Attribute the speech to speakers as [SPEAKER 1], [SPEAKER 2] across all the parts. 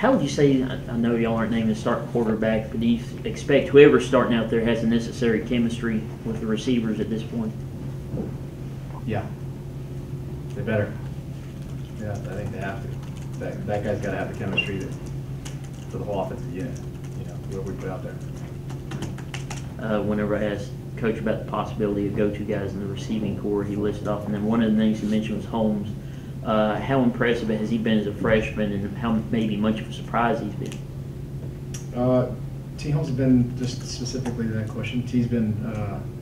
[SPEAKER 1] How would you say, I know y'all aren't naming a starting quarterback, but do you expect whoever's starting out there has the necessary chemistry with the receivers at this point?
[SPEAKER 2] Yeah. They better. Yeah, I think they have to. That guy's got to have the chemistry for the whole offensive unit, whoever we put out there.
[SPEAKER 1] Whenever I asked Coach about the possibility of go-to guys in the receiving corps, he listed off, and then one of the things he mentioned was Holmes. How impressive has he been as a freshman, and how maybe much of a surprise he's been?
[SPEAKER 2] T. Holmes has been, just specifically to that question, T's been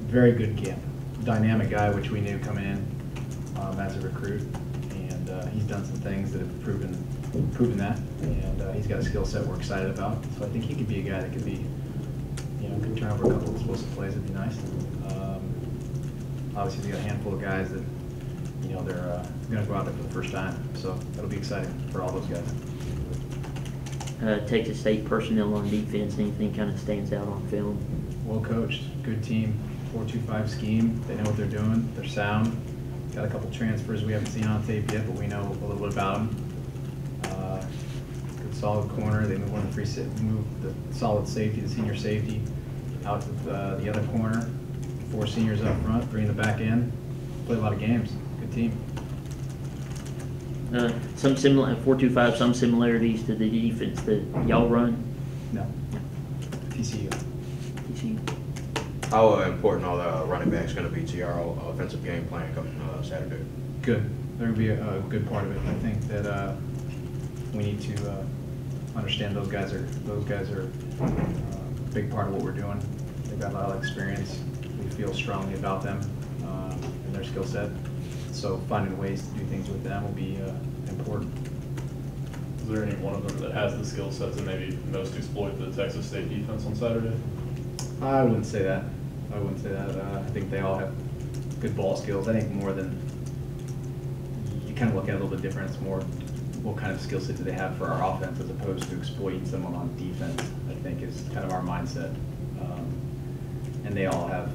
[SPEAKER 2] very good in camp. Dynamic guy, which we knew coming in as a recruit, and he's done some things that have proven that, and he's got a skill set we're excited about. So I think he could be a guy that could be, could turn over a couple of explosive plays. That'd be nice. Obviously, he's got a handful of guys that, they're going to go out there for the first time. So that'll be exciting for all those guys.
[SPEAKER 1] Texas State personnel on defense, anything kind of stands out on film?
[SPEAKER 2] Well coached, good team, 4-2-5 scheme. They know what they're doing. They're sound. Got a couple transfers we haven't seen on tape yet, but we know a little bit about them. Good solid corner. They move the solid safety, the senior safety, out to the other corner. 4 seniors up front, 3 in the back end. Play a lot of games. Good team.
[SPEAKER 1] Some similar 4-2-5. Some similarities to the defense that y'all run.
[SPEAKER 2] No. TCU.
[SPEAKER 3] How important are the running backs going to be to your offensive game plan coming Saturday?
[SPEAKER 2] Good. They're going to be a good part of it. I think that we need to understand those guys are a big part of what we're doing. They've got a lot of experience. We feel strongly about them and their skill set. So finding ways to do things with them will be important.
[SPEAKER 4] Is there any one of them that has the skill sets and maybe most exploit the Texas State defense on Saturday?
[SPEAKER 2] I wouldn't say that. I think they all have good ball skills. I think more than you kind of look at it a little bit different. It's more what kind of skill set do they have for our offense as opposed to exploiting someone on defense, I think is kind of our mindset. And they all have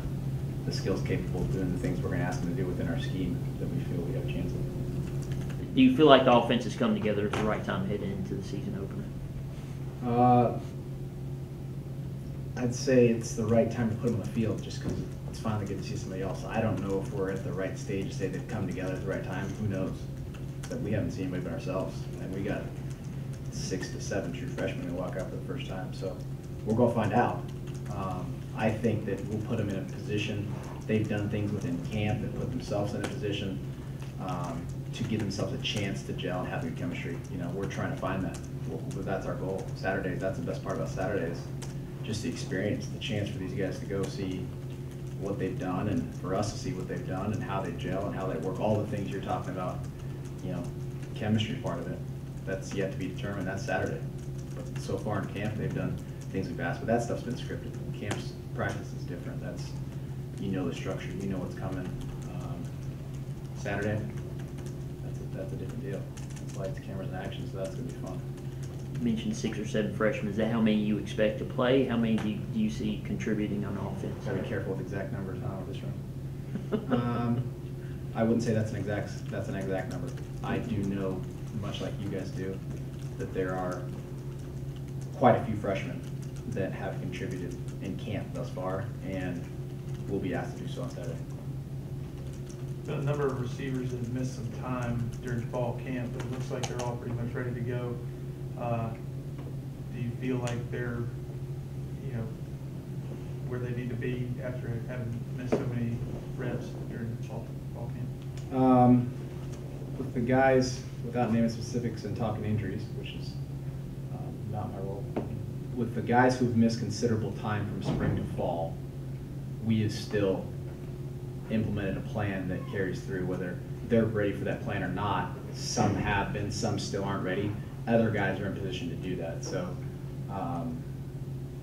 [SPEAKER 2] the skills capable of doing the things we're going to ask them to do within our scheme that we feel we have a chance of.
[SPEAKER 1] Do you feel like the offense has come together at the right time heading into the season opener?
[SPEAKER 2] I'd say it's the right time to put them on the field just because it's finally good to see somebody else. I don't know if we're at the right stage to say they've come together at the right time. Who knows? But we haven't seen anybody but ourselves. And we got 6 to 7 true freshmen who walk out for the first time. So we're going to find out. I think that we'll put them in a position. They've done things within camp that put themselves in a position to give themselves a chance to gel and have good chemistry. We're trying to find that. That's our goal. Saturdays, that's the best part about Saturdays. Just the experience, the chance for these guys to go see what they've done and for us to see what they've done and how they gel and how they work. All the things you're talking about, chemistry part of it, that's yet to be determined. That's Saturday. But so far in camp, they've done things we've asked, but that stuff's been scripted. Camp's practice is different. That's, the structure, what's coming. Saturday, that's a different deal. It's lights, cameras, and action, so that's going to be fun.
[SPEAKER 1] You mentioned 6 or 7 freshmen. Is that how many you expect to play? How many do you see contributing on offense?
[SPEAKER 2] Gotta be careful with exact numbers out of this room. I wouldn't say that's an exact number. I do know, much like you guys do, that there are quite a few freshmen that have contributed in camp thus far and will be asked to do so on Saturday.
[SPEAKER 5] A number of receivers have missed some time during fall camp, but it looks like they're all pretty much ready to go. Do you feel like they're, where they need to be after having missed so many reps during fall camp?
[SPEAKER 2] With the guys, without naming specifics and talking injuries, which is not my role, with the guys who've missed considerable time from spring to fall, we have still implemented a plan that carries through, whether they're ready for that plan or not. Some have been, some still aren't ready. Other guys are in position to do that. So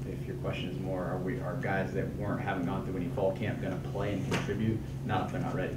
[SPEAKER 2] if your question is more, are guys that haven't gone through any fall camp going to play and contribute? Not if they're not ready.